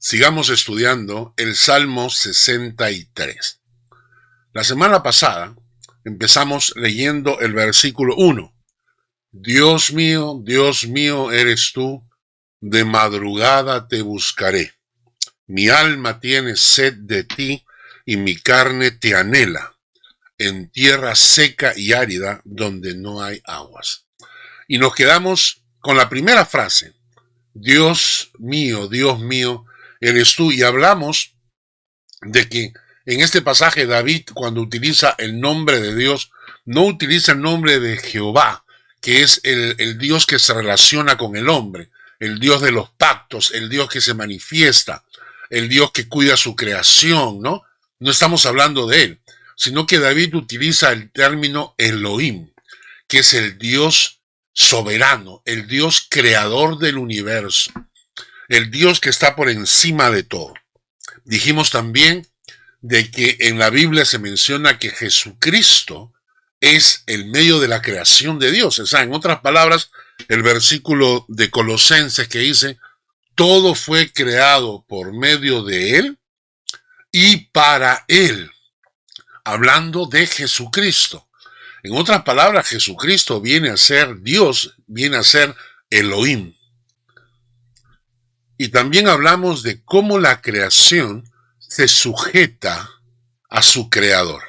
Sigamos estudiando el Salmo 63. La semana pasada empezamos leyendo el versículo 1. Dios mío eres tú, de madrugada te buscaré. Mi alma tiene sed de ti y mi carne te anhela, en tierra seca y árida donde no hay aguas. Y nos quedamos con la primera frase. Dios mío, eres tú. Y hablamos de que en este pasaje David, cuando utiliza el nombre de Dios, no utiliza el nombre de Jehová, que es el Dios que se relaciona con el hombre, el Dios de los pactos, el Dios que se manifiesta, el Dios que cuida su creación, ¿no? No estamos hablando de él, sino que David utiliza el término Elohim, que es el Dios soberano, el Dios creador del universo, el Dios que está por encima de todo. Dijimos también de que en la Biblia se menciona que Jesucristo es el medio de la creación de Dios. O sea, en otras palabras, el versículo de Colosenses que dice, todo fue creado por medio de Él y para Él, hablando de Jesucristo. En otras palabras, Jesucristo viene a ser Dios, viene a ser Elohim. Y también hablamos de cómo la creación se sujeta a su creador.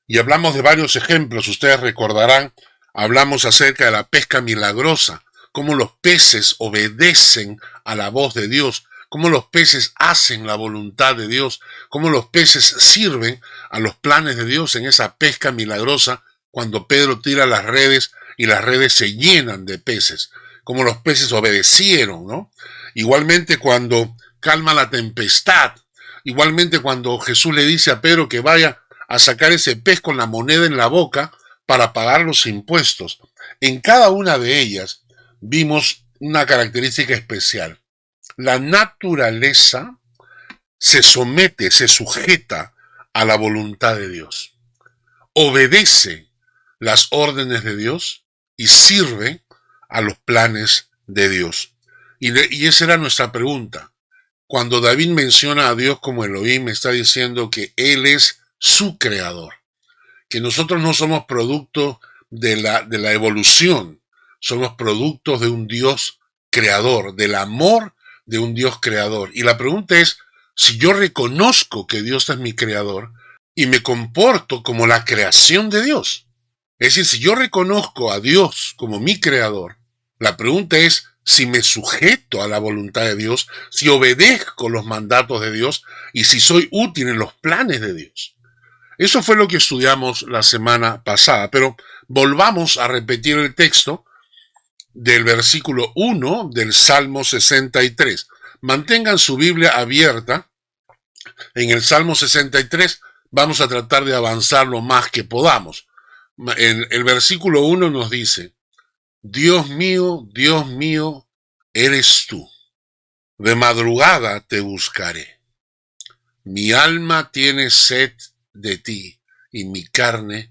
Y hablamos de varios ejemplos, ustedes recordarán, hablamos acerca de la pesca milagrosa, cómo los peces obedecen a la voz de Dios, cómo los peces hacen la voluntad de Dios, cómo los peces sirven a los planes de Dios en esa pesca milagrosa cuando Pedro tira las redes y las redes se llenan de peces, cómo los peces obedecieron, ¿no? Igualmente cuando calma la tempestad, igualmente cuando Jesús le dice a Pedro que vaya a sacar ese pez con la moneda en la boca para pagar los impuestos. En cada una de ellas vimos una característica especial. La naturaleza se somete, se sujeta a la voluntad de Dios. Obedece las órdenes de Dios y sirve a los planes de Dios. Y esa era nuestra pregunta. Cuando David menciona a Dios como Elohim, está diciendo que Él es su creador, que nosotros no somos producto de la evolución, somos productos de un Dios creador, del amor de un Dios creador. Y la pregunta es, si yo reconozco que Dios es mi creador y me comporto como la creación de Dios, es decir, si yo reconozco a Dios como mi creador, la pregunta es si me sujeto a la voluntad de Dios, si obedezco los mandatos de Dios y si soy útil en los planes de Dios. Eso fue lo que estudiamos la semana pasada, pero volvamos a repetir el texto del versículo 1 del Salmo 63. Mantengan su Biblia abierta. En el Salmo 63 vamos a tratar de avanzar lo más que podamos. El versículo 1 nos dice, Dios mío, eres tú. De madrugada te buscaré. Mi alma tiene sed de ti y mi carne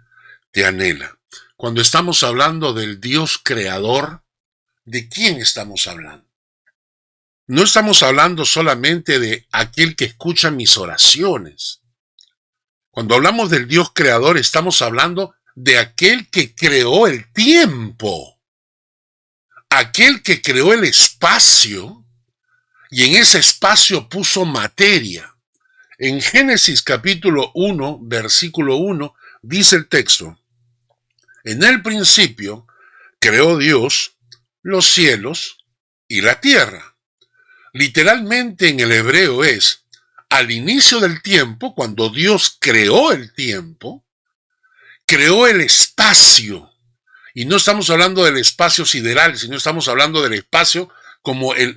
te anhela. Cuando estamos hablando del Dios creador, ¿de quién estamos hablando? No estamos hablando solamente de aquel que escucha mis oraciones. Cuando hablamos del Dios creador, estamos hablando de aquel que creó el tiempo, aquel que creó el espacio y en ese espacio puso materia. En Génesis capítulo 1, versículo 1, dice el texto, en el principio creó Dios los cielos y la tierra. Literalmente en el hebreo es, al inicio del tiempo, cuando Dios creó el tiempo, creó el espacio. Y no estamos hablando del espacio sideral, sino estamos hablando del espacio como el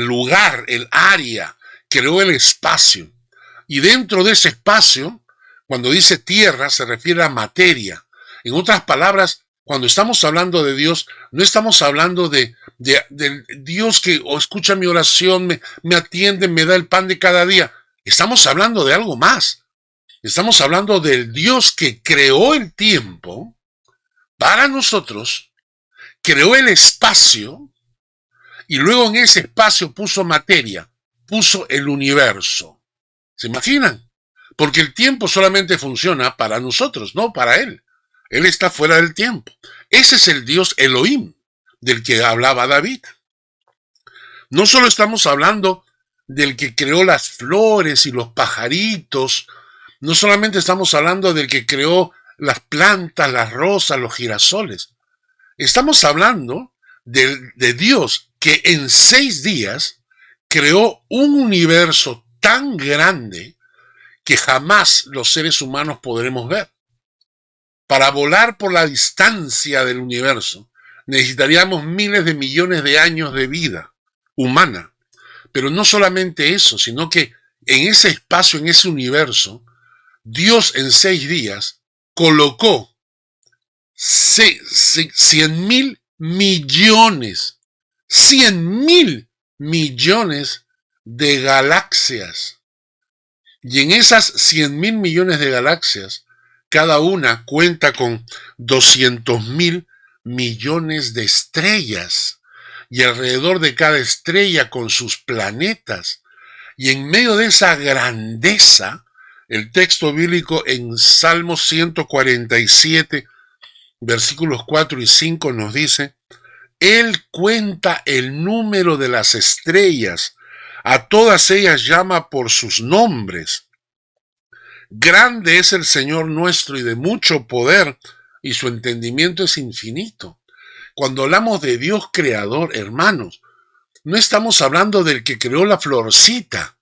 lugar, el área. Creó el espacio. Y dentro de ese espacio, cuando dice tierra, se refiere a materia. En otras palabras, cuando estamos hablando de Dios, no estamos hablando de Dios que escucha mi oración, me atiende, me da el pan de cada día. Estamos hablando de algo más. Estamos hablando del Dios que creó el tiempo para nosotros, creó el espacio y luego en ese espacio puso materia. puso el universo. ¿Se imaginan? Porque el tiempo solamente funciona para nosotros, no para Él. Él está fuera del tiempo. Ese es el Dios Elohim del que hablaba David. No solo estamos hablando del que creó las flores y los pajaritos, no solamente estamos hablando del que creó las plantas, las rosas, los girasoles. Estamos hablando de Dios que en 6 días creó un universo tan grande que jamás los seres humanos podremos ver. Para volar por la distancia del universo necesitaríamos miles de millones de años de vida humana. Pero no solamente eso, sino que en ese espacio, en ese universo, Dios en 6 días colocó 100.000 millones, 100.000 millones de galaxias. Y en esas 100.000 millones de galaxias, cada una cuenta con 200.000 millones de estrellas. Y alrededor de cada estrella con sus planetas. Y en medio de esa grandeza, el texto bíblico en Salmo 147, versículos 4 y 5 nos dice: Él cuenta el número de las estrellas, a todas ellas llama por sus nombres. Grande es el Señor nuestro y de mucho poder, y su entendimiento es infinito. Cuando hablamos de Dios creador, hermanos, no estamos hablando del que creó la florcita.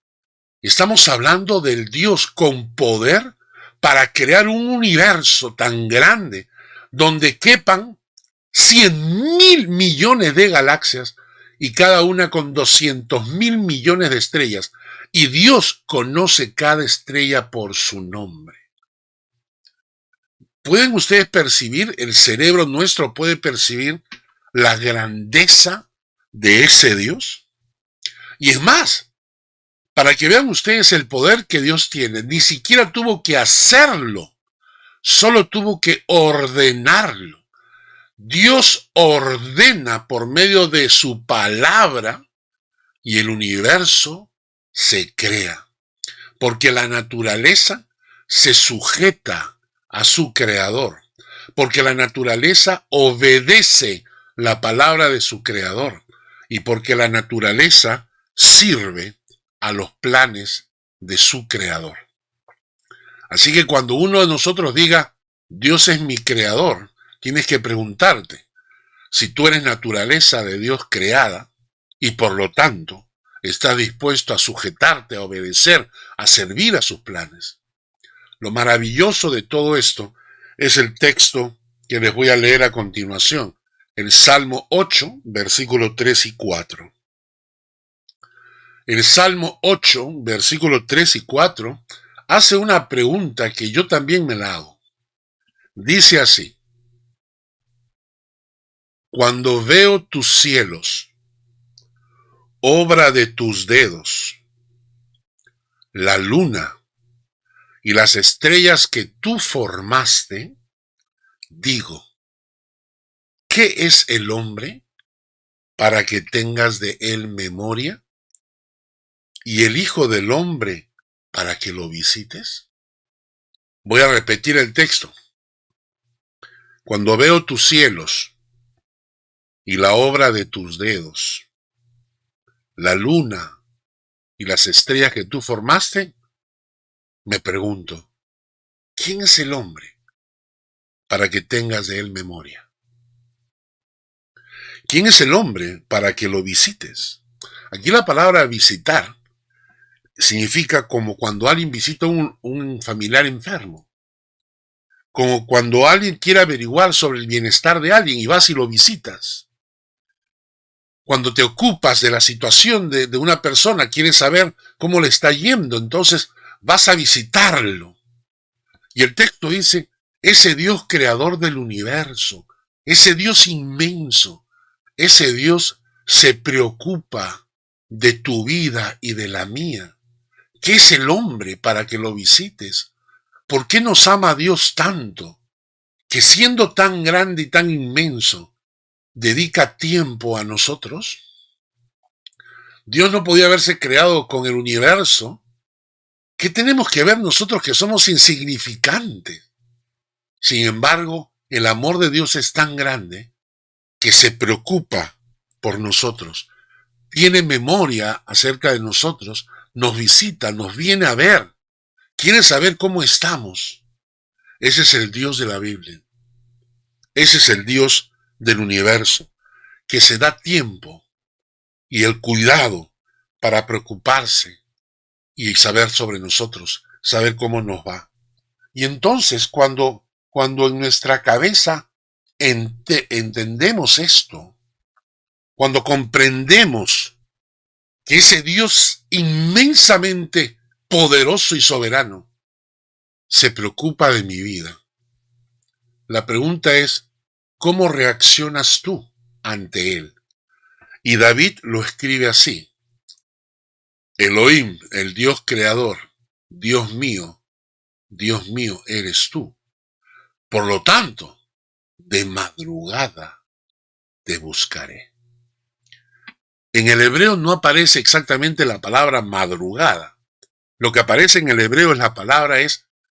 Estamos hablando del Dios con poder para crear un universo tan grande donde quepan 100.000 millones de galaxias y cada una con 200.000 millones de estrellas. Y Dios conoce cada estrella por su nombre. ¿Pueden ustedes percibir? El cerebro nuestro puede percibir la grandeza de ese Dios. Y es más, para que vean ustedes el poder que Dios tiene, ni siquiera tuvo que hacerlo, solo tuvo que ordenarlo. Dios ordena por medio de su palabra y el universo se crea, porque la naturaleza se sujeta a su creador, porque la naturaleza obedece la palabra de su creador y porque la naturaleza sirve a los planes de su creador. Así que cuando uno de nosotros diga, Dios es mi creador, tienes que preguntarte si tú eres naturaleza de Dios creada y por lo tanto estás dispuesto a sujetarte, a obedecer, a servir a sus planes. Lo maravilloso de todo esto es el texto que les voy a leer a continuación, el Salmo 8, versículos 3 y 4. El Salmo 8, versículos 3 y 4, hace una pregunta que yo también me la hago. Dice así: Cuando veo tus cielos, obra de tus dedos, la luna y las estrellas que tú formaste, digo, ¿qué es el hombre para que tengas de él memoria? ¿Y el Hijo del Hombre para que lo visites? Voy a repetir el texto. Cuando veo tus cielos y la obra de tus dedos, la luna y las estrellas que tú formaste, me pregunto, ¿quién es el hombre para que tengas de él memoria? ¿Quién es el hombre para que lo visites? Aquí la palabra visitar significa como cuando alguien visita un familiar enfermo, como cuando alguien quiere averiguar sobre el bienestar de alguien y vas y lo visitas. Cuando te ocupas de la situación de una persona, quieres saber cómo le está yendo, entonces vas a visitarlo. Y el texto dice, ese Dios creador del universo, ese Dios inmenso, ese Dios se preocupa de tu vida y de la mía. ¿Qué es el hombre para que lo visites? ¿Por qué nos ama Dios tanto? Que siendo tan grande y tan inmenso, dedica tiempo a nosotros. Dios no podía haberse creado con el universo. ¿Qué tenemos que ver nosotros que somos insignificantes? Sin embargo, el amor de Dios es tan grande que se preocupa por nosotros, tiene memoria acerca de nosotros, nos visita, nos viene a ver, quiere saber cómo estamos. Ese es el Dios de la Biblia. Ese es el Dios del universo, que se da tiempo y el cuidado para preocuparse y saber sobre nosotros, saber cómo nos va. Y entonces, cuando en nuestra cabeza entendemos esto, cuando comprendemos que ese Dios inmensamente poderoso y soberano se preocupa de mi vida, la pregunta es, ¿cómo reaccionas tú ante él? Y David lo escribe así: Elohim, el Dios creador, Dios mío eres tú. Por lo tanto, de madrugada te buscaré. En el hebreo no aparece exactamente la palabra madrugada. Lo que aparece en el hebreo es la palabra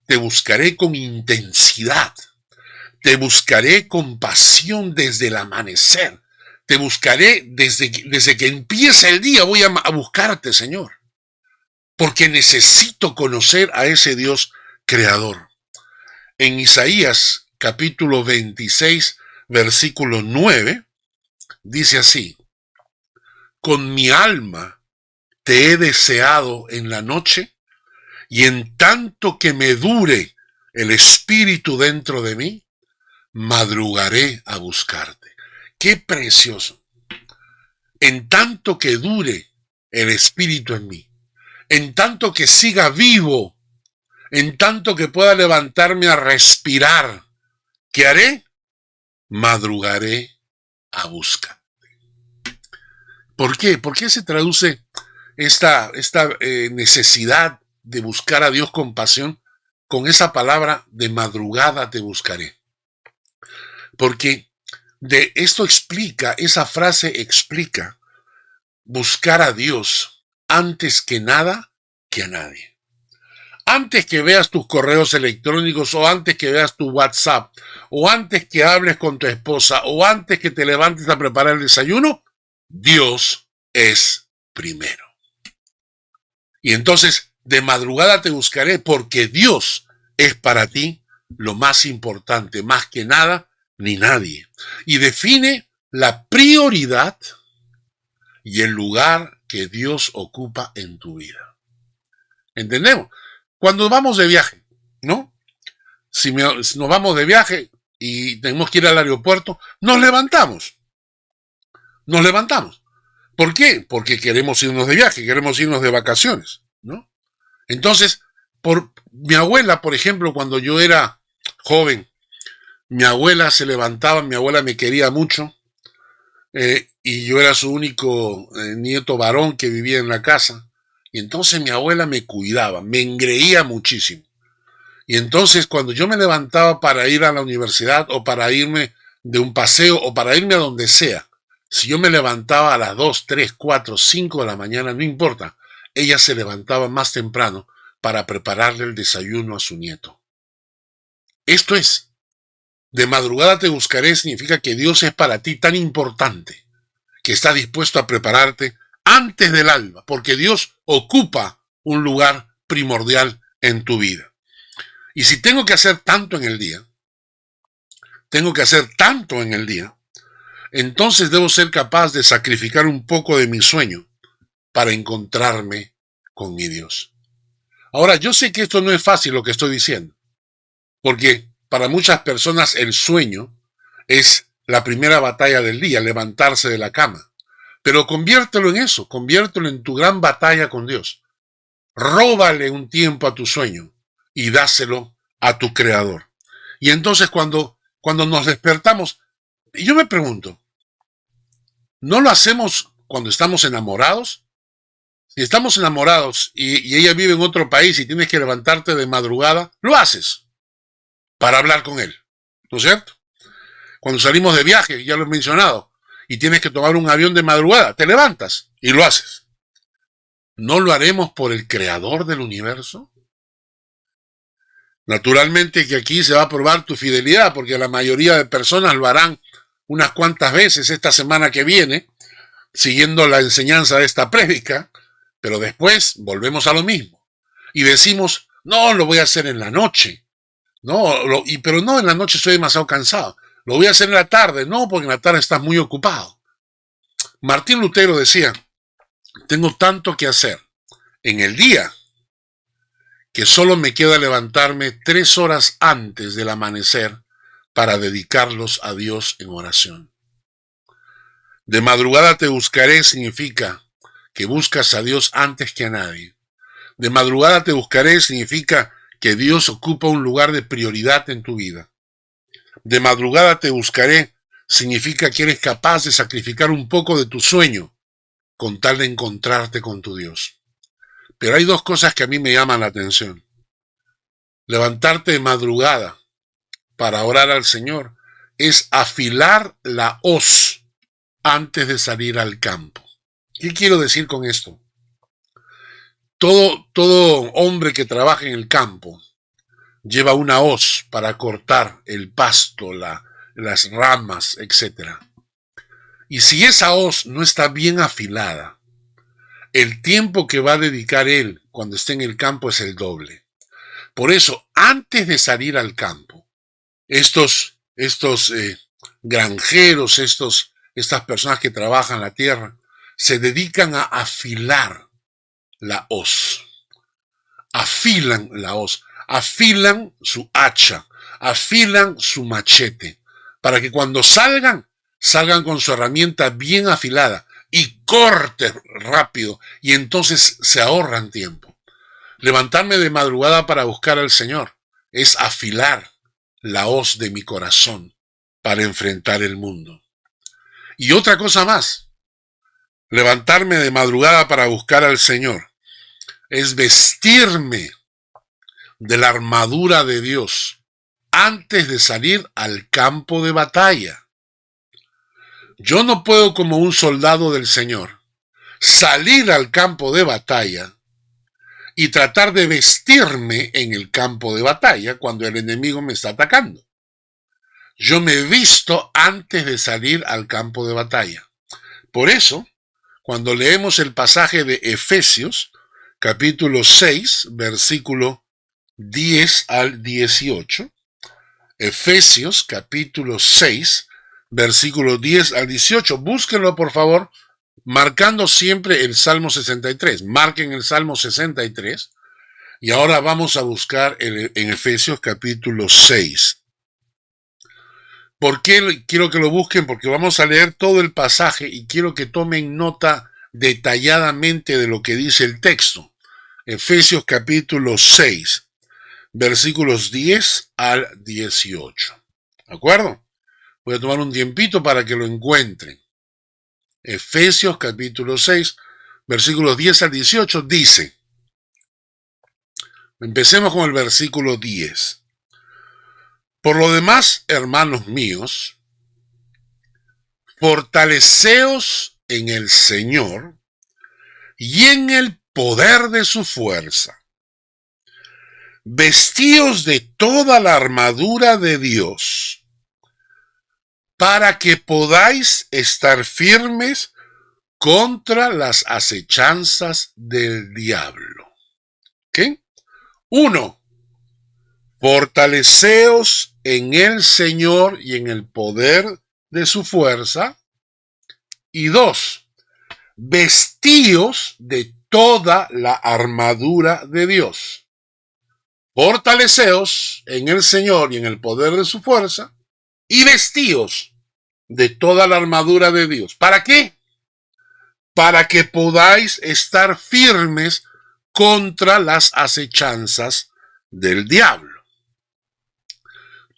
te buscaré con intensidad. Te buscaré con pasión desde el amanecer. Te buscaré desde que empieza el día. Voy a buscarte, Señor. Porque necesito conocer a ese Dios creador. En Isaías capítulo 26, versículo 9, dice así: con mi alma te he deseado en la noche, y en tanto que me dure el espíritu dentro de mí, madrugaré a buscarte. ¡Qué precioso! En tanto que dure el espíritu en mí, en tanto que siga vivo, en tanto que pueda levantarme a respirar, ¿qué haré? Madrugaré a buscarte. ¿Por qué? ¿Por qué se traduce esta necesidad de buscar a Dios con pasión con esa palabra de madrugada te buscaré? Porque de esto explica, esa frase explica buscar a Dios antes que nada, que a nadie. Antes que veas tus correos electrónicos, o antes que veas tu WhatsApp, o antes que hables con tu esposa, o antes que te levantes a preparar el desayuno, Dios es primero. Y entonces, de madrugada te buscaré, porque Dios es para ti lo más importante, más que nada ni nadie. Y define la prioridad y el lugar que Dios ocupa en tu vida. ¿Entendemos? Cuando vamos de viaje, ¿no? Si nos vamos de viaje y tenemos que ir al aeropuerto, nos levantamos. Nos levantamos. ¿Por qué? Porque queremos irnos de viaje, queremos irnos de vacaciones, ¿no? Entonces, mi abuela, por ejemplo, cuando yo era joven, mi abuela se levantaba, mi abuela me quería mucho, y yo era su único nieto varón que vivía en la casa, y entonces mi abuela me cuidaba, me engreía muchísimo. Y entonces cuando yo me levantaba para ir a la universidad, o para irme de un paseo, o para irme a donde sea, si yo me levantaba a las 2, 3, 4, 5 de la mañana, no importa, ella se levantaba más temprano para prepararle el desayuno a su nieto. Esto es, de madrugada te buscaré, significa que Dios es para ti tan importante que está dispuesto a prepararte antes del alba, porque Dios ocupa un lugar primordial en tu vida. Y si tengo que hacer tanto en el día, entonces debo ser capaz de sacrificar un poco de mi sueño para encontrarme con mi Dios. Ahora, yo sé que esto no es fácil lo que estoy diciendo, porque para muchas personas el sueño es la primera batalla del día, levantarse de la cama. Pero conviértelo en eso, conviértelo en tu gran batalla con Dios. Róbale un tiempo a tu sueño y dáselo a tu Creador. Y entonces cuando nos despertamos, yo me pregunto, ¿no lo hacemos cuando estamos enamorados? Si estamos enamorados y ella vive en otro país y tienes que levantarte de madrugada, lo haces para hablar con él, ¿no es cierto? Cuando salimos de viaje, ya lo he mencionado, y tienes que tomar un avión de madrugada, te levantas y lo haces. ¿no lo haremos por el creador del universo? Naturalmente que aquí se va a probar tu fidelidad, porque la mayoría de personas lo harán unas cuantas veces esta semana que viene, siguiendo la enseñanza de esta prédica, pero después volvemos a lo mismo. Y decimos, no, lo voy a hacer en la noche. No, pero no, en la noche estoy demasiado cansado. Lo voy a hacer en la tarde. No, porque en la tarde estás muy ocupado. Martín Lutero decía, tengo tanto que hacer en el día que solo me queda levantarme 3 horas antes del amanecer para dedicarlos a Dios en oración. De madrugada te buscaré significa que buscas a Dios antes que a nadie. De madrugada te buscaré significa que Dios ocupa un lugar de prioridad en tu vida. De madrugada te buscaré significa que eres capaz de sacrificar un poco de tu sueño con tal de encontrarte con tu Dios. Pero hay dos cosas que a mí me llaman la atención. Levantarte de madrugada para orar al Señor es afilar la hoz antes de salir al campo. ¿Qué quiero decir con esto? Todo hombre que trabaja en el campo lleva una hoz para cortar el pasto, las ramas, etc. Y si esa hoz no está bien afilada, el tiempo que va a dedicar él cuando esté en el campo es el doble. Por eso, antes de salir al campo, estos granjeros, estas personas que trabajan la tierra, se dedican a afilar la hoz. Afilan la hoz, afilan su hacha, afilan su machete, para que cuando salgan con su herramienta bien afilada y corten rápido, y entonces se ahorran tiempo. Levantarme de madrugada para buscar al Señor es afilar la hoz de mi corazón para enfrentar el mundo. Y otra cosa más, levantarme de madrugada para buscar al Señor es vestirme de la armadura de Dios antes de salir al campo de batalla. Yo no puedo, como un soldado del Señor, salir al campo de batalla y tratar de vestirme en el campo de batalla cuando el enemigo me está atacando. Yo me visto antes de salir al campo de batalla. Por eso, cuando leemos el pasaje de Efesios, capítulo 6, versículo 10 al 18, Efesios, capítulo 6, versículo 10 al 18, búsquenlo por favor, marcando siempre el Salmo 63. Marquen el Salmo 63 y ahora vamos a buscar en Efesios capítulo 6. ¿Por qué quiero que lo busquen? Porque vamos a leer todo el pasaje y quiero que tomen nota detalladamente de lo que dice el texto. Efesios capítulo 6, versículos 10 al 18. ¿De acuerdo? Voy a tomar un tiempito para que lo encuentren. Efesios capítulo 6, versículos 10 al 18 dice, empecemos con el versículo 10. Por lo demás, hermanos míos, fortaleceos en el Señor y en el poder de su fuerza. Vestíos de toda la armadura de Dios, para que podáis estar firmes contra las acechanzas del diablo. ¿Qué? 1. Fortaleceos en el Señor y en el poder de su fuerza. Y 2. Vestíos de toda la armadura de Dios. Fortaleceos en el Señor y en el poder de su fuerza. Y vestíos de toda la armadura de Dios. ¿Para qué? Para que podáis estar firmes contra las acechanzas del diablo.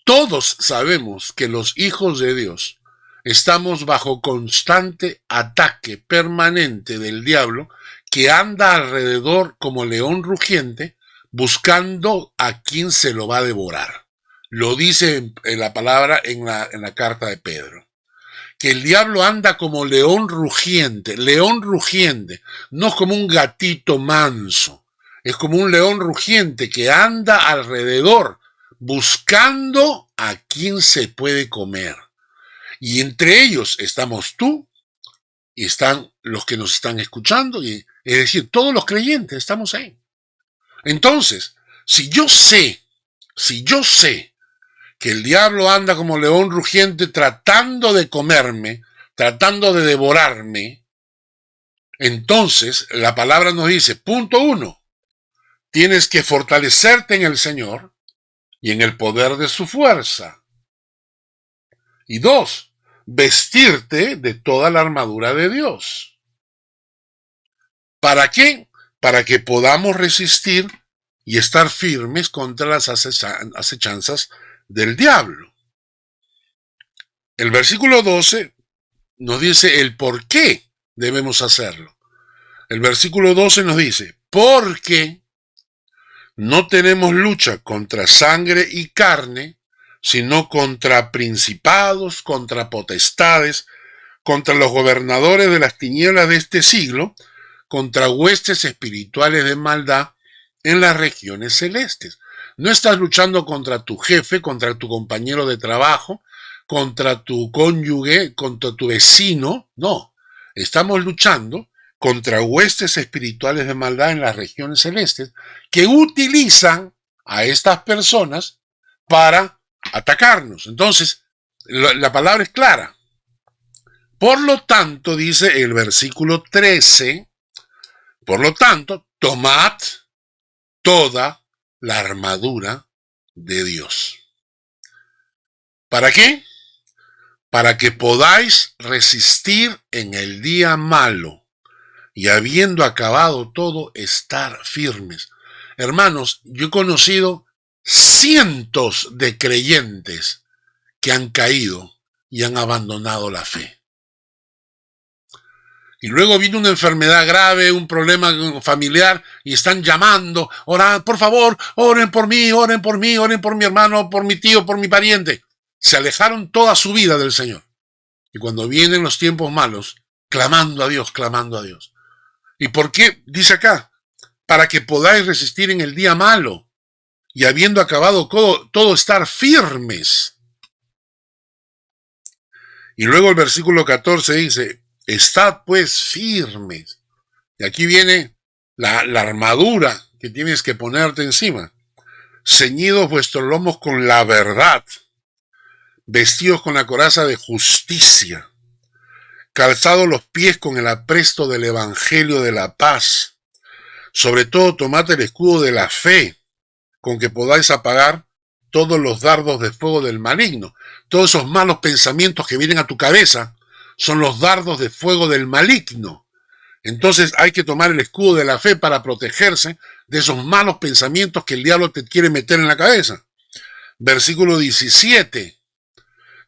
Todos sabemos que los hijos de Dios estamos bajo constante ataque permanente del diablo que anda alrededor como león rugiente buscando a quien se lo va a devorar. Lo dice en la palabra en la carta de Pedro. que el diablo anda como león rugiente, no es como un gatito manso, es como un león rugiente que anda alrededor buscando a quien se puede comer. Y entre ellos estamos tú y están los que nos están escuchando, y, es decir, todos los creyentes estamos ahí. Entonces, si yo sé que el diablo anda como león rugiente tratando de comerme, tratando de devorarme, entonces la palabra nos dice, punto 1, tienes que fortalecerte en el Señor y en el poder de su fuerza. Y 2, vestirte de toda la armadura de Dios. ¿Para qué? Para que podamos resistir y estar firmes contra las acechanzas del diablo. El versículo 12 nos dice el por qué debemos hacerlo. El versículo 12 nos dice, porque no tenemos lucha contra sangre y carne, sino contra principados, contra potestades, contra los gobernadores de las tinieblas de este siglo, contra huestes espirituales de maldad en las regiones celestes. No estás luchando contra tu jefe, contra tu compañero de trabajo, contra tu cónyuge, contra tu vecino, no. Estamos luchando contra huestes espirituales de maldad en las regiones celestes que utilizan a estas personas para atacarnos. Entonces, la palabra es clara. Por lo tanto, dice el versículo 13, por lo tanto, tomad toda la armadura de Dios. ¿Para qué? Para que podáis resistir en el día malo y habiendo acabado todo, estar firmes. Hermanos, yo he conocido cientos de creyentes que han caído y han abandonado la fe. Y luego viene una enfermedad grave, un problema familiar, y están llamando, orad, por favor, oren por mí, oren por mí, oren por mi hermano, por mi tío, por mi pariente. Se alejaron toda su vida del Señor. Y cuando vienen los tiempos malos, clamando a Dios, clamando a Dios. ¿Y por qué? Dice acá, para que podáis resistir en el día malo, y habiendo acabado todo estar firmes. Y luego el versículo 14 dice, estad pues firmes. Y aquí viene la armadura que tienes que ponerte encima. Ceñidos vuestros lomos con la verdad, vestidos con la coraza de justicia, calzados los pies con el apresto del evangelio de la paz. Sobre todo tomad el escudo de la fe, con que podáis apagar todos los dardos de fuego del maligno. Todos esos malos pensamientos que vienen a tu cabeza son los dardos de fuego del maligno. Entonces hay que tomar el escudo de la fe para protegerse de esos malos pensamientos que el diablo te quiere meter en la cabeza. Versículo 17.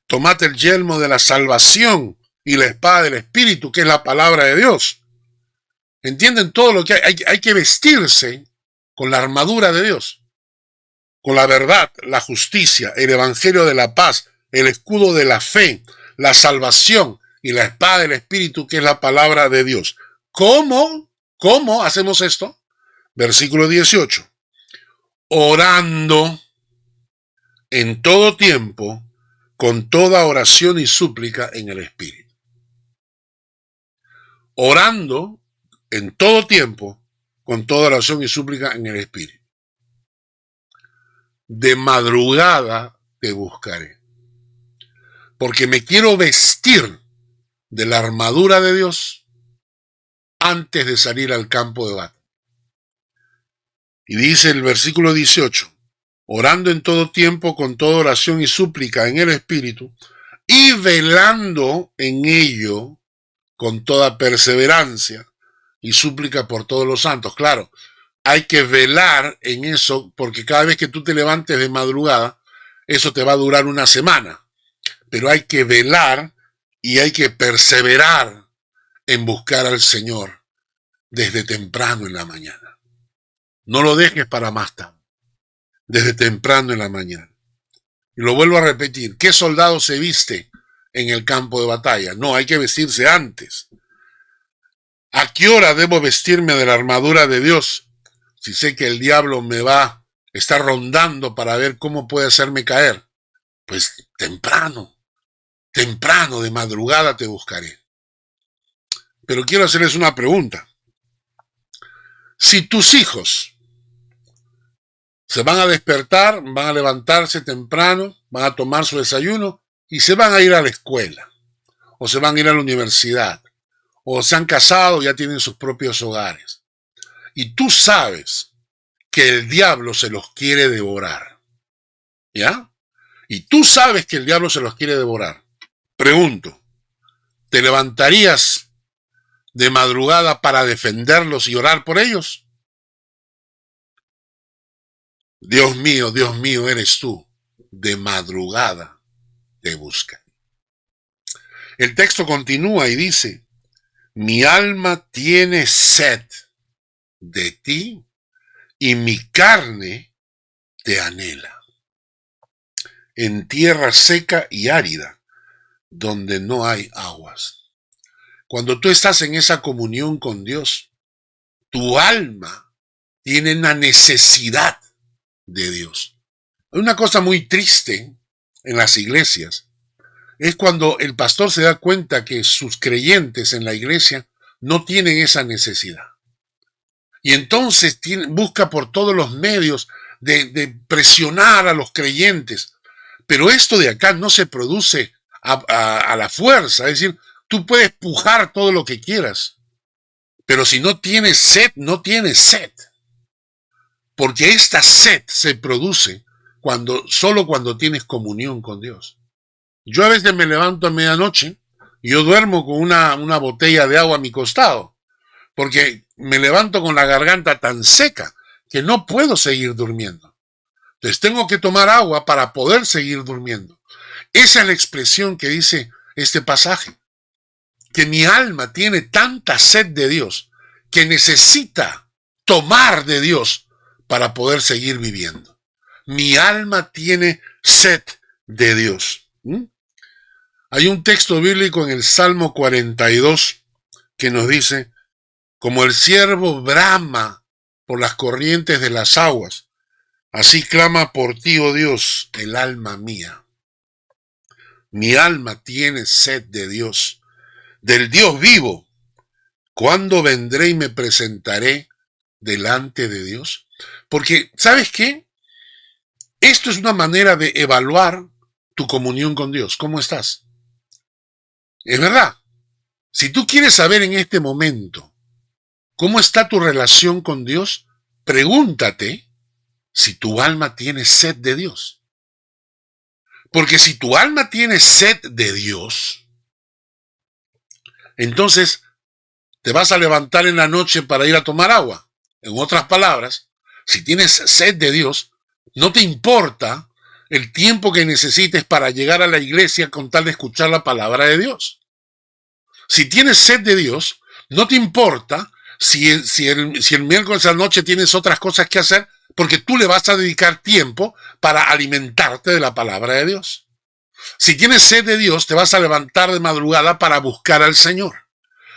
Tomad el yelmo de la salvación y la espada del Espíritu, que es la palabra de Dios. ¿Entienden todo lo que hay? Hay que vestirse con la armadura de Dios, con la verdad, la justicia, el evangelio de la paz, el escudo de la fe, la salvación y la espada del Espíritu, que es la palabra de Dios. ¿Cómo? ¿Cómo hacemos esto? Versículo 18. Orando en todo tiempo, con toda oración y súplica en el Espíritu. Orando en todo tiempo, con toda oración y súplica en el Espíritu. De madrugada te buscaré, porque me quiero vestir de la armadura de Dios antes de salir al campo de batalla. Y dice el versículo 18, orando en todo tiempo con toda oración y súplica en el Espíritu, y velando en ello con toda perseverancia y súplica por todos los santos. Claro, hay que velar en eso, porque cada vez que tú te levantes de madrugada, eso te va a durar una semana. Pero hay que velar y hay que perseverar en buscar al Señor desde temprano en la mañana. No lo dejes para más tarde, desde temprano en la mañana. Y lo vuelvo a repetir, ¿qué soldado se viste en el campo de batalla. No, hay que vestirse antes. ¿A qué hora debo vestirme de la armadura de Dios? Si sé que el diablo me va a estar rondando para ver cómo puede hacerme caer. Pues temprano de madrugada te buscaré. Pero quiero hacerles una pregunta. Si tus hijos se van a despertar, van a levantarse temprano, van a tomar su desayuno y se van a ir a la escuela, o se van a ir a la universidad, o se han casado y ya tienen sus propios hogares, y tú sabes que el diablo se los quiere devorar, ¿ya? Y tú sabes que el diablo se los quiere devorar. Pregunto, ¿te levantarías de madrugada para defenderlos y orar por ellos? Dios mío, eres tú. De madrugada te buscan. El texto continúa y dice, mi alma tiene sed de ti y mi carne te anhela. En tierra seca y árida, donde no hay aguas. Cuando tú estás en esa comunión con Dios, tu alma tiene una necesidad de Dios. Hay una cosa muy triste en las iglesias, es cuando el pastor se da cuenta que sus creyentes en la iglesia no tienen esa necesidad. Y entonces busca por todos los medios de presionar a los creyentes. Pero esto de acá no se produce a la fuerza, es decir, tú puedes pujar todo lo que quieras, pero si no tienes sed, no tienes sed. Porque esta sed se produce solo cuando tienes comunión con Dios. Yo a veces me levanto a medianoche y yo duermo con una botella de agua a mi costado, porque me levanto con la garganta tan seca que no puedo seguir durmiendo. Entonces tengo que tomar agua para poder seguir durmiendo. Esa es la expresión que dice este pasaje, que mi alma tiene tanta sed de Dios que necesita tomar de Dios para poder seguir viviendo. Mi alma tiene sed de Dios. Hay un texto bíblico en el Salmo 42 que nos dice, como el ciervo brama por las corrientes de las aguas, así clama por ti, oh Dios, el alma mía. Mi alma tiene sed de Dios, del Dios vivo. ¿Cuándo vendré y me presentaré delante de Dios? Porque, ¿sabes qué? Esto es una manera de evaluar tu comunión con Dios. ¿Cómo estás? Es verdad. Si tú quieres saber en este momento cómo está tu relación con Dios, pregúntate si tu alma tiene sed de Dios. Porque si tu alma tiene sed de Dios, entonces te vas a levantar en la noche para ir a tomar agua. En otras palabras, si tienes sed de Dios, no te importa el tiempo que necesites para llegar a la iglesia con tal de escuchar la palabra de Dios. Si tienes sed de Dios, no te importa si el miércoles a la noche tienes otras cosas que hacer, porque tú le vas a dedicar tiempo para alimentarte de la palabra de Dios. Si tienes sed de Dios, te vas a levantar de madrugada para buscar al Señor.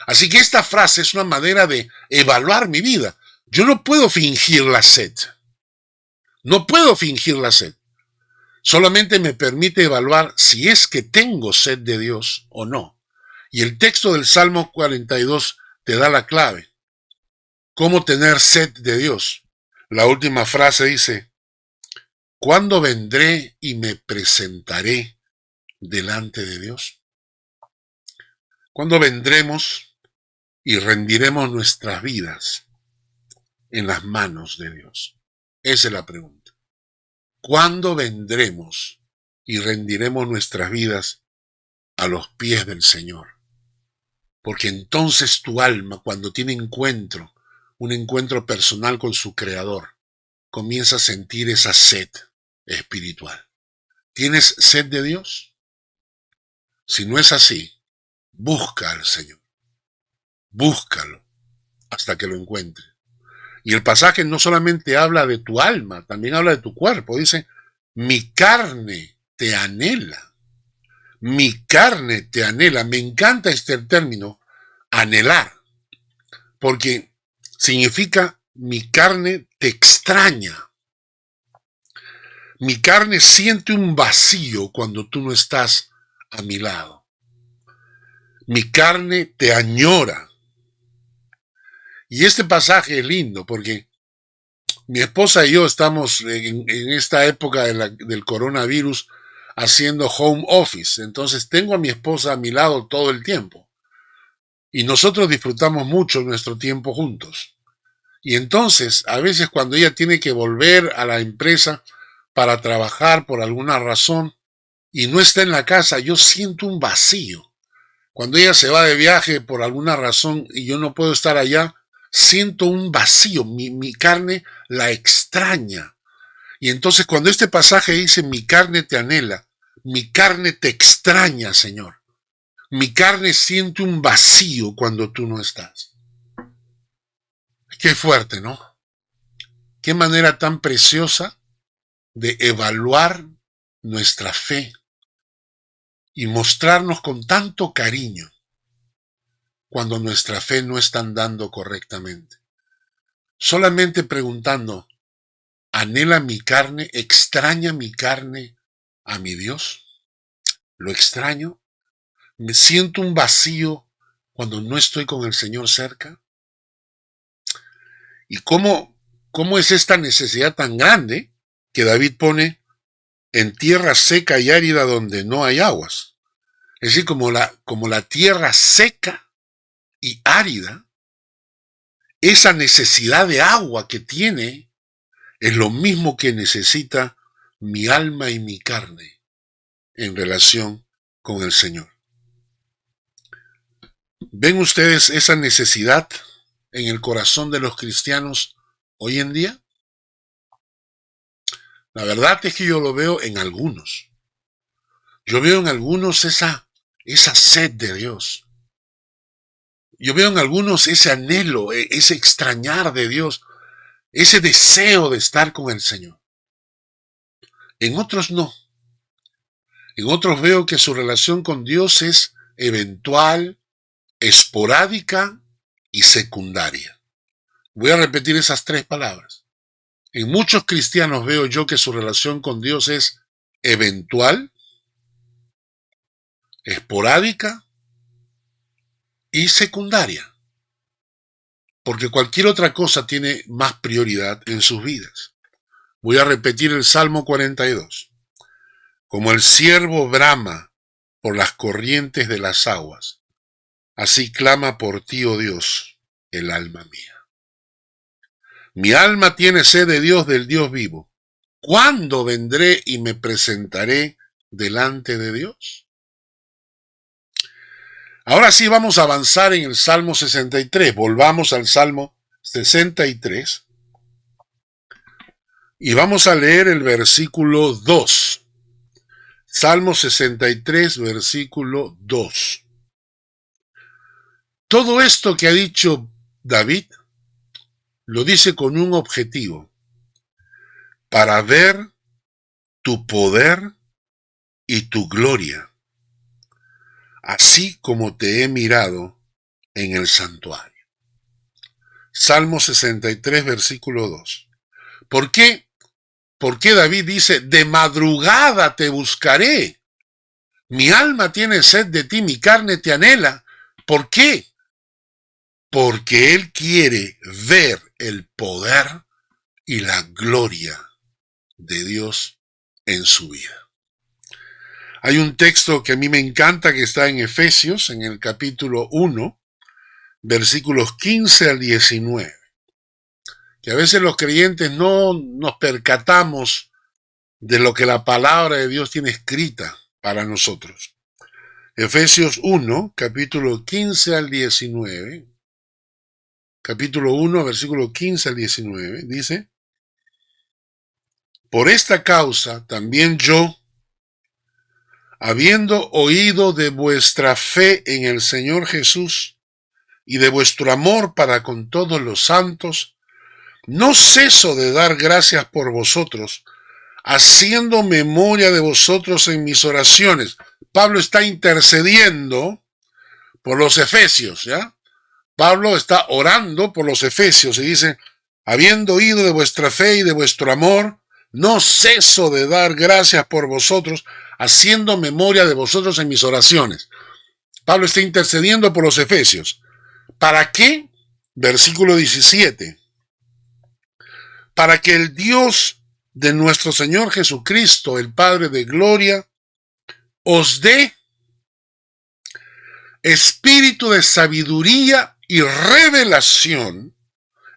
Así que esta frase es una manera de evaluar mi vida. Yo no puedo fingir la sed. No puedo fingir la sed. Solamente me permite evaluar si es que tengo sed de Dios o no. Y el texto del Salmo 42 te da la clave. ¿Cómo tener sed de Dios? La última frase dice, ¿cuándo vendré y me presentaré delante de Dios? ¿Cuándo vendremos y rendiremos nuestras vidas en las manos de Dios? Esa es la pregunta. ¿Cuándo vendremos y rendiremos nuestras vidas a los pies del Señor? Porque entonces tu alma, cuando tiene un encuentro personal con su Creador, comienza a sentir esa sed espiritual. ¿Tienes sed de Dios? Si no es así, busca al Señor. Búscalo hasta que lo encuentres. Y el pasaje no solamente habla de tu alma, también habla de tu cuerpo. Dice, mi carne te anhela. mi carne te anhela. Me encanta este término, anhelar, porque significa mi carne te extraña. Mi carne siente un vacío cuando tú no estás a mi lado. Mi carne te añora. Y este pasaje es lindo porque mi esposa y yo estamos en esta época del coronavirus haciendo home office. Entonces tengo a mi esposa a mi lado todo el tiempo. Y nosotros disfrutamos mucho nuestro tiempo juntos. Y entonces, a veces cuando ella tiene que volver a la empresa para trabajar por alguna razón y no está en la casa, yo siento un vacío. Cuando ella se va de viaje por alguna razón y yo no puedo estar allá, siento un vacío. Mi carne la extraña. Y entonces cuando este pasaje dice mi carne te anhela, mi carne te extraña, Señor. Mi carne siente un vacío cuando tú no estás. Qué fuerte, ¿no? Qué manera tan preciosa de evaluar nuestra fe y mostrarnos con tanto cariño cuando nuestra fe no está andando correctamente. Solamente preguntando, ¿anhela mi carne? ¿Extraña mi carne a mi Dios? ¿Lo extraño? ¿Me siento un vacío cuando no estoy con el Señor cerca? ¿Y cómo es esta necesidad tan grande que David pone en tierra seca y árida donde no hay aguas? Es decir, como la tierra seca y árida, esa necesidad de agua que tiene es lo mismo que necesita mi alma y mi carne en relación con el Señor. ¿Ven ustedes esa necesidad en el corazón de los cristianos hoy en día? La verdad es que yo lo veo en algunos. Yo veo en algunos esa sed de Dios. Yo veo en algunos ese anhelo, ese extrañar de Dios, ese deseo de estar con el Señor. En otros no. En otros veo que su relación con Dios es eventual, esporádica y secundaria. Voy a repetir esas tres palabras. En muchos cristianos veo yo que su relación con Dios es eventual, esporádica y secundaria, porque cualquier otra cosa tiene más prioridad en sus vidas. Voy a repetir el Salmo 42. Como el ciervo brama por las corrientes de las aguas, así clama por ti, oh Dios, el alma mía. Mi alma tiene sed de Dios, del Dios vivo. ¿Cuándo vendré y me presentaré delante de Dios? Ahora sí vamos a avanzar en el Salmo 63. Volvamos al Salmo 63 y vamos a leer el versículo 2. Salmo 63, versículo 2. Todo esto que ha dicho David lo dice con un objetivo: para ver tu poder y tu gloria, así como te he mirado en el santuario. Salmo 63, versículo 2. ¿Por qué? Porque David dice, de madrugada te buscaré. Mi alma tiene sed de ti, mi carne te anhela. ¿Por qué? Porque él quiere ver el poder y la gloria de Dios en su vida. Hay un texto que a mí me encanta que está en Efesios, en el capítulo 1, versículos 15 al 19. Que a veces los creyentes no nos percatamos de lo que la palabra de Dios tiene escrita para nosotros. Efesios 1, capítulo 15 al 19. Capítulo 1, versículo 15 al 19, dice: por esta causa también yo, habiendo oído de vuestra fe en el Señor Jesús y de vuestro amor para con todos los santos, no ceso de dar gracias por vosotros, haciendo memoria de vosotros en mis oraciones. Pablo está intercediendo por los efesios, ¿ya? Pablo está orando por los efesios y dice, habiendo oído de vuestra fe y de vuestro amor, no ceso de dar gracias por vosotros, haciendo memoria de vosotros en mis oraciones. Pablo está intercediendo por los efesios. ¿Para qué? Versículo 17. Para que el Dios de nuestro Señor Jesucristo, el Padre de gloria, os dé espíritu de sabiduría y revelación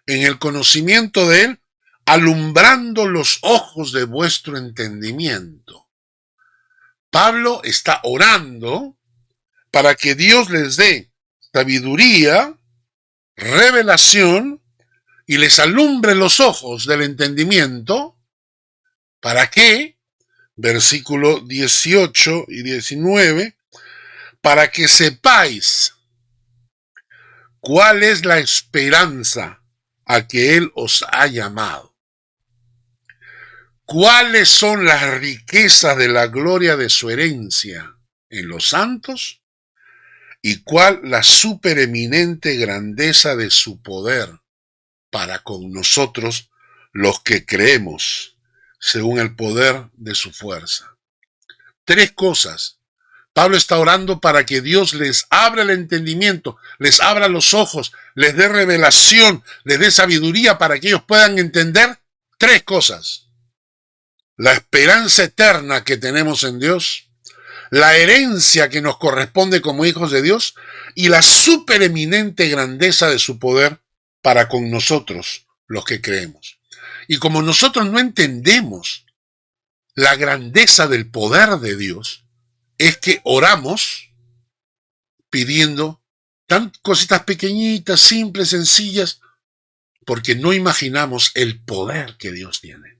en el conocimiento de Él, alumbrando los ojos de vuestro entendimiento. Pablo está orando para que Dios les dé sabiduría, revelación y les alumbre los ojos del entendimiento. ¿Para qué? Versículo 18 y 19. Para que sepáis cuál es la esperanza a que Él os ha llamado. ¿Cuáles son las riquezas de la gloria de su herencia en los santos? ¿Y cuál la supereminente grandeza de su poder para con nosotros los que creemos, según el poder de su fuerza? Tres cosas. Pablo está orando para que Dios les abra el entendimiento, les abra los ojos, les dé revelación, les dé sabiduría para que ellos puedan entender tres cosas. La esperanza eterna que tenemos en Dios, la herencia que nos corresponde como hijos de Dios y la supereminente grandeza de su poder para con nosotros, los que creemos. Y como nosotros no entendemos la grandeza del poder de Dios, es que oramos pidiendo tan cositas pequeñitas, simples, sencillas, porque no imaginamos el poder que Dios tiene.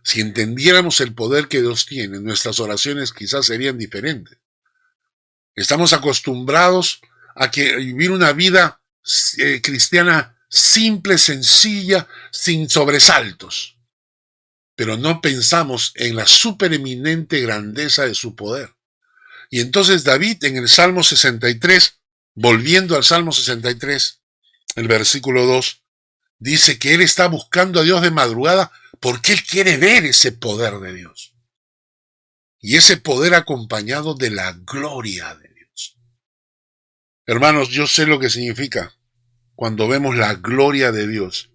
Si entendiéramos el poder que Dios tiene, nuestras oraciones quizás serían diferentes. Estamos acostumbrados a vivir una vida cristiana simple, sencilla, sin sobresaltos. Pero no pensamos en la supereminente grandeza de su poder. Y entonces David en el Salmo 63, volviendo al Salmo 63, el versículo 2, dice que él está buscando a Dios de madrugada porque él quiere ver ese poder de Dios. Y ese poder acompañado de la gloria de Dios. Hermanos, yo sé lo que significa cuando vemos la gloria de Dios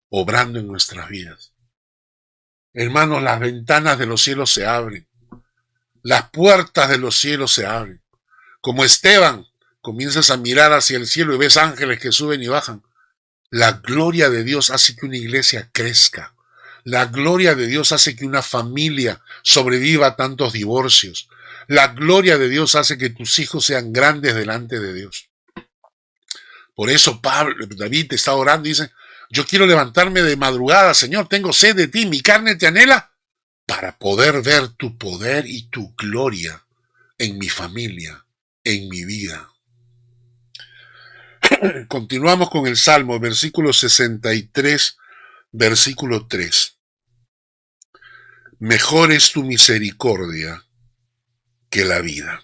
obrando en nuestras vidas. Hermanos, las ventanas de los cielos se abren. Las puertas de los cielos se abren. Como Esteban, comienzas a mirar hacia el cielo y ves ángeles que suben y bajan. La gloria de Dios hace que una iglesia crezca. La gloria de Dios hace que una familia sobreviva a tantos divorcios. La gloria de Dios hace que tus hijos sean grandes delante de Dios. Por eso David está orando y dice, yo quiero levantarme de madrugada, Señor, tengo sed de ti, mi carne te anhela, para poder ver tu poder y tu gloria en mi familia, en mi vida. Continuamos con el Salmo, versículo 63, versículo 3. Mejor es tu misericordia que la vida.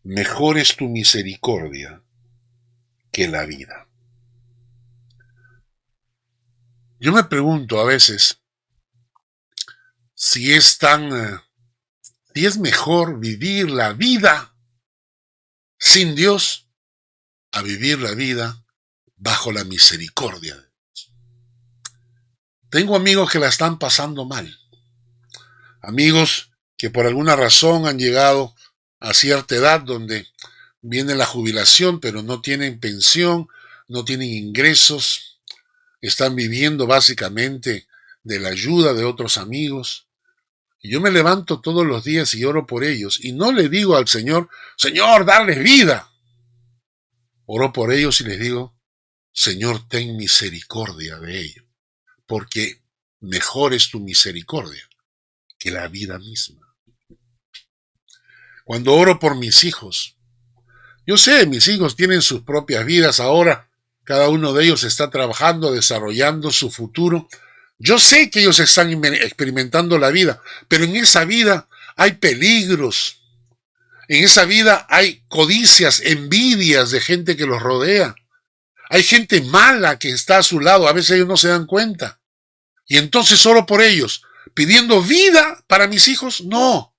Mejor es tu misericordia que la vida. Yo me pregunto a veces si es mejor vivir la vida sin Dios a vivir la vida bajo la misericordia de Dios. Tengo amigos que la están pasando mal. Amigos que por alguna razón han llegado a cierta edad donde viene la jubilación, pero no tienen pensión, no tienen ingresos, están viviendo básicamente de la ayuda de otros amigos. Y yo me levanto todos los días y oro por ellos, y no le digo al Señor, Señor, darles vida. Oro por ellos y les digo, Señor, ten misericordia de ellos, porque mejor es tu misericordia que la vida misma. Cuando oro por mis hijos, yo sé, mis hijos tienen sus propias vidas ahora, cada uno de ellos está trabajando, desarrollando su futuro, Yo sé que ellos están experimentando la vida, pero en esa vida hay peligros. En esa vida hay codicias, envidias de gente que los rodea. Hay gente mala que está a su lado, a veces ellos no se dan cuenta. Y entonces solo por ellos, pidiendo vida para mis hijos, no.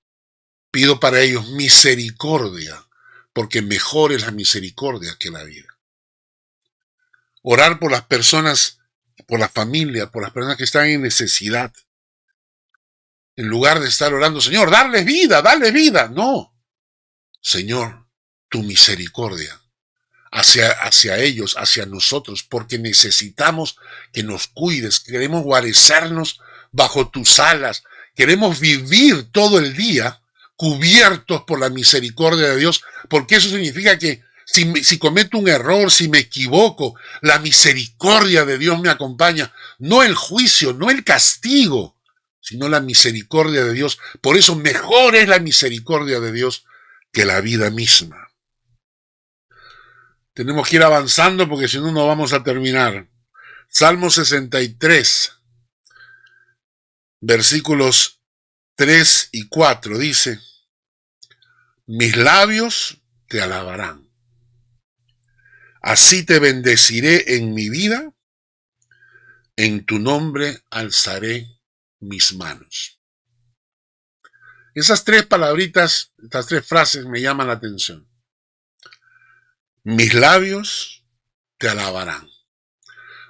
Pido para ellos misericordia, porque mejor es la misericordia que la vida. Orar por las personas, por la familia, por las personas que están en necesidad. En lugar de estar orando, Señor, darles vida, dale vida. No. Señor, tu misericordia hacia ellos, hacia nosotros, porque necesitamos que nos cuides, queremos guarecernos bajo tus alas, queremos vivir todo el día cubiertos por la misericordia de Dios, porque eso significa que si cometo un error, si me equivoco, la misericordia de Dios me acompaña, no el juicio, no el castigo, sino la misericordia de Dios. Por eso mejor es la misericordia de Dios que la vida misma. Tenemos que ir avanzando porque si no, no vamos a terminar. Salmo 63, versículos 3 y 4 dice: mis labios te alabarán. Así te bendeciré en mi vida, en tu nombre alzaré mis manos. Esas tres palabritas, estas tres frases me llaman la atención. Mis labios te alabarán.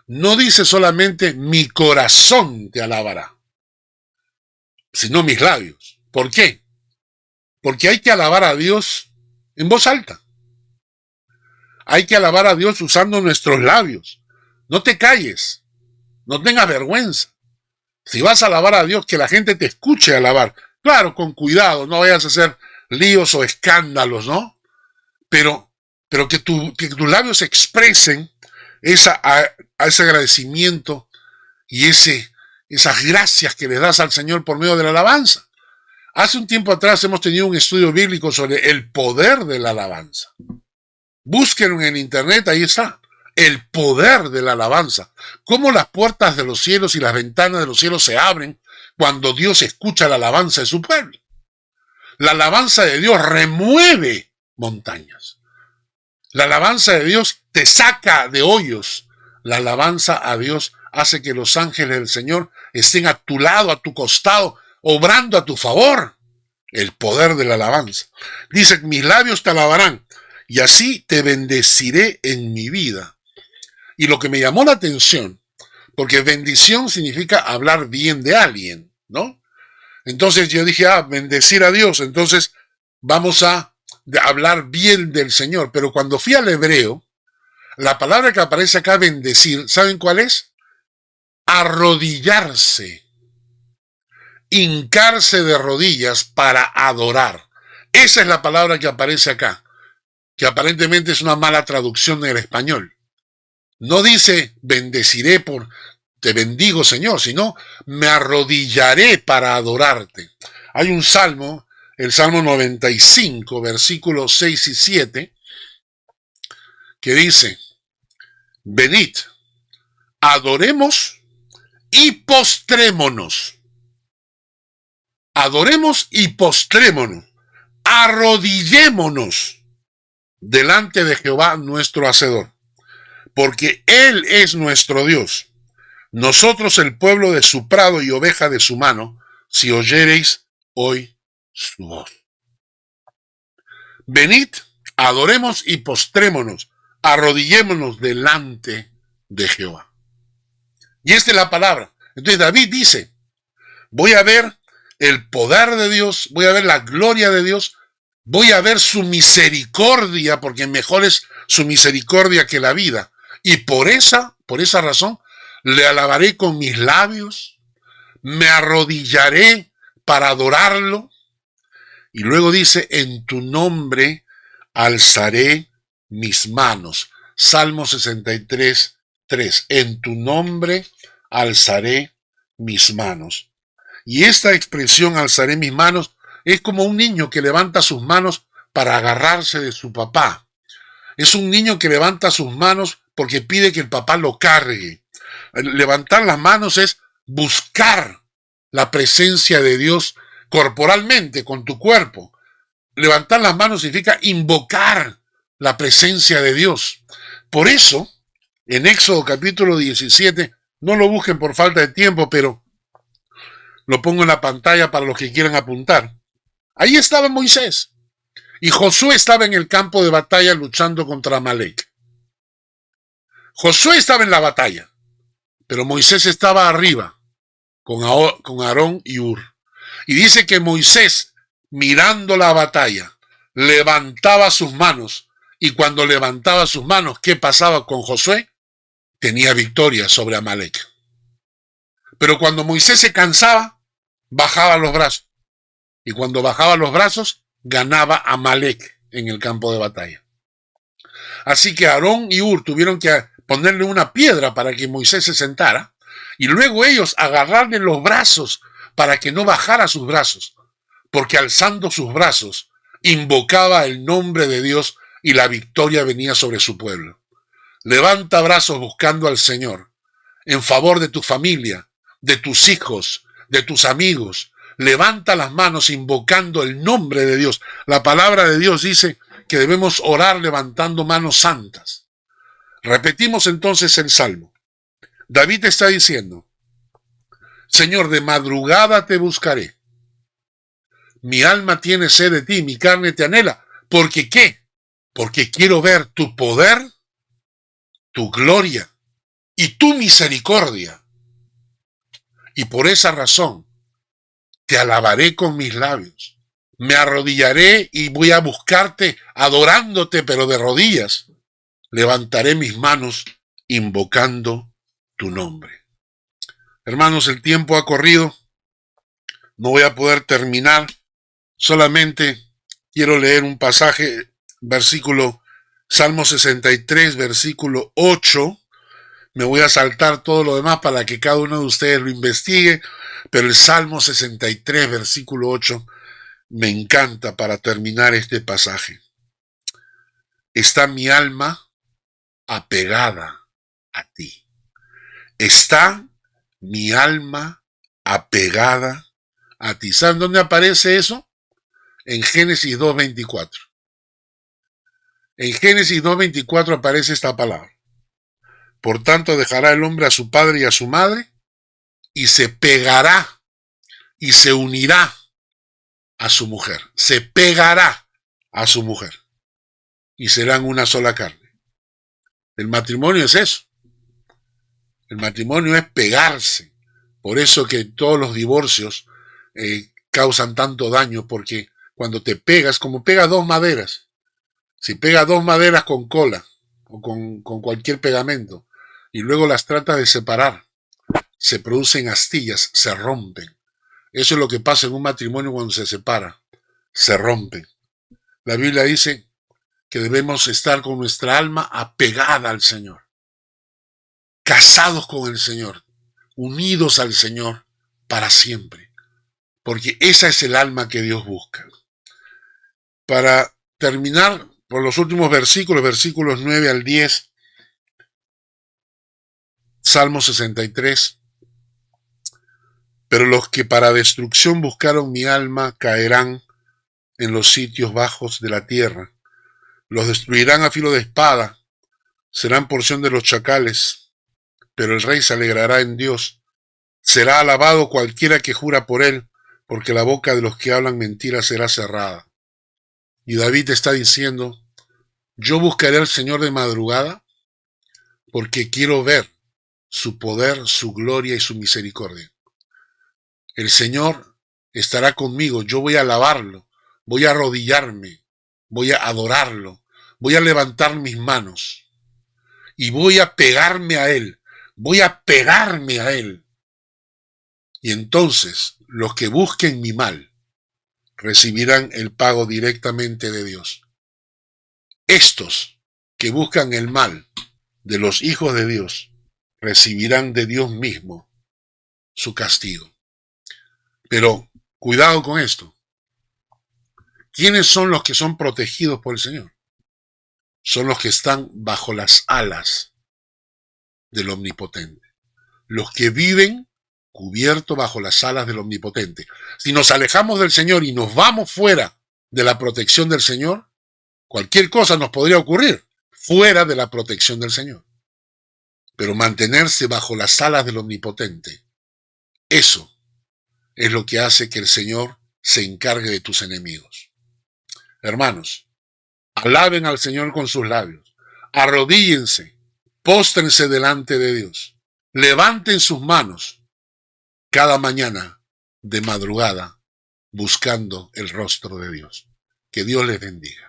No dice solamente mi corazón te alabará, sino mis labios. ¿Por qué? Porque hay que alabar a Dios en voz alta. Hay que alabar a Dios usando nuestros labios. No te calles, no tengas vergüenza. Si vas a alabar a Dios, que la gente te escuche alabar. Claro, con cuidado, no vayas a hacer líos o escándalos, ¿no? Pero que tus labios expresen ese agradecimiento y esas gracias que le das al Señor por medio de la alabanza. Hace un tiempo atrás hemos tenido un estudio bíblico sobre el poder de la alabanza. Búsquenlo en internet, ahí está. El poder de la alabanza. Cómo las puertas de los cielos y las ventanas de los cielos se abren cuando Dios escucha la alabanza de su pueblo. La alabanza de Dios remueve montañas. La alabanza de Dios te saca de hoyos. La alabanza a Dios hace que los ángeles del Señor estén a tu lado, a tu costado, obrando a tu favor. El poder de la alabanza. Dice, mis labios te alabarán y así te bendeciré en mi vida. Y lo que me llamó la atención, porque bendición significa hablar bien de alguien, ¿no? Entonces yo dije, bendecir a Dios, entonces vamos a hablar bien del Señor. Pero cuando fui al hebreo, la palabra que aparece acá, bendecir, ¿saben cuál es? Arrodillarse, hincarse de rodillas para adorar. Esa es la palabra que aparece acá, que aparentemente es una mala traducción del español. No dice bendeciré por te bendigo Señor, sino me arrodillaré para adorarte. Hay un salmo, el Salmo 95, versículos 6 y 7, que dice, venid, adoremos y postrémonos. Adoremos y postrémonos. Arrodillémonos delante de Jehová nuestro Hacedor, porque Él es nuestro Dios. Nosotros el pueblo de su prado y oveja de su mano, si oyereis hoy su voz. Venid, adoremos y postrémonos, arrodillémonos delante de Jehová. Y esta es la palabra. Entonces David dice, voy a ver el poder de Dios, voy a ver la gloria de Dios, voy a ver su misericordia, porque mejor es su misericordia que la vida. Y por esa razón, le alabaré con mis labios, me arrodillaré para adorarlo. Y luego dice, en tu nombre alzaré mis manos. Salmo 63, 3. En tu nombre alzaré mis manos. Y esta expresión, alzaré mis manos, es como un niño que levanta sus manos para agarrarse de su papá. Es un niño que levanta sus manos porque pide que el papá lo cargue. Levantar las manos es buscar la presencia de Dios corporalmente, con tu cuerpo. Levantar las manos significa invocar la presencia de Dios. Por eso, en Éxodo capítulo 17, no lo busquen por falta de tiempo, pero lo pongo en la pantalla para los que quieran apuntar. Ahí estaba Moisés y Josué estaba en el campo de batalla luchando contra Amalek. Josué estaba en la batalla, pero Moisés estaba arriba con Aarón y Hur. Y dice que Moisés, mirando la batalla, levantaba sus manos, y cuando levantaba sus manos, ¿qué pasaba con Josué? Tenía victoria sobre Amalek. Pero cuando Moisés se cansaba, bajaba los brazos. Y cuando bajaba los brazos, ganaba Amalek en el campo de batalla. Así que Aarón y Hur tuvieron que ponerle una piedra para que Moisés se sentara, y luego ellos agarrarle los brazos para que no bajara sus brazos, porque alzando sus brazos invocaba el nombre de Dios y la victoria venía sobre su pueblo. Levanta brazos buscando al Señor en favor de tu familia, de tus hijos, de tus amigos. Levanta las manos invocando el nombre de Dios. La palabra de Dios dice que debemos orar levantando manos santas. Repetimos entonces el salmo. David está diciendo: Señor, de madrugada te buscaré. Mi alma tiene sed de ti, mi carne te anhela. ¿Porque qué? Porque quiero ver tu poder, tu gloria y tu misericordia. Y por esa razón te alabaré con mis labios. Me arrodillaré y voy a buscarte adorándote, pero de rodillas. Levantaré mis manos invocando tu nombre. Hermanos, el tiempo ha corrido. No voy a poder terminar. Solamente quiero leer un pasaje, Salmo 63, versículo 8. Me voy a saltar todo lo demás para que cada uno de ustedes lo investigue, pero el Salmo 63, versículo 8, me encanta para terminar este pasaje. Está mi alma apegada a ti. Está mi alma apegada a ti. ¿Saben dónde aparece eso? En Génesis 2:24. En Génesis 2:24 aparece esta palabra. Por tanto, dejará el hombre a su padre y a su madre, y se pegará y se unirá a su mujer. Se pegará a su mujer. Y serán una sola carne. El matrimonio es eso. El matrimonio es pegarse. Por eso que todos los divorcios causan tanto daño, porque cuando te pegas, como pegas dos maderas, si pegas dos maderas con cola o con cualquier pegamento y luego las tratas de separar, se producen astillas, se rompen. Eso es lo que pasa en un matrimonio cuando se separa, se rompen. La Biblia dice que debemos estar con nuestra alma apegada al Señor, casados con el Señor, unidos al Señor para siempre, porque esa es el alma que Dios busca. Para terminar, por los últimos versículos 9 al 10, Salmo 63. Pero los que para destrucción buscaron mi alma caerán en los sitios bajos de la tierra. Los destruirán a filo de espada, serán porción de los chacales, pero el rey se alegrará en Dios. Será alabado cualquiera que jura por él, porque la boca de los que hablan mentiras será cerrada. Y David está diciendo: yo buscaré al Señor de madrugada, porque quiero ver su poder, su gloria y su misericordia. El Señor estará conmigo, yo voy a alabarlo, voy a arrodillarme, voy a adorarlo, voy a levantar mis manos y voy a pegarme a Él, voy a pegarme a Él. Y entonces los que busquen mi mal recibirán el pago directamente de Dios. Estos que buscan el mal de los hijos de Dios recibirán de Dios mismo su castigo. Pero cuidado con esto. ¿Quiénes son los que son protegidos por el Señor? Son los que están bajo las alas del Omnipotente. Los que viven cubierto bajo las alas del Omnipotente. Si nos alejamos del Señor y nos vamos fuera de la protección del Señor, cualquier cosa nos podría ocurrir fuera de la protección del Señor. Pero mantenerse bajo las alas del Omnipotente, eso es lo que hace que el Señor se encargue de tus enemigos. Hermanos, alaben al Señor con sus labios, arrodíllense, póstrense delante de Dios, levanten sus manos cada mañana de madrugada buscando el rostro de Dios. Que Dios les bendiga.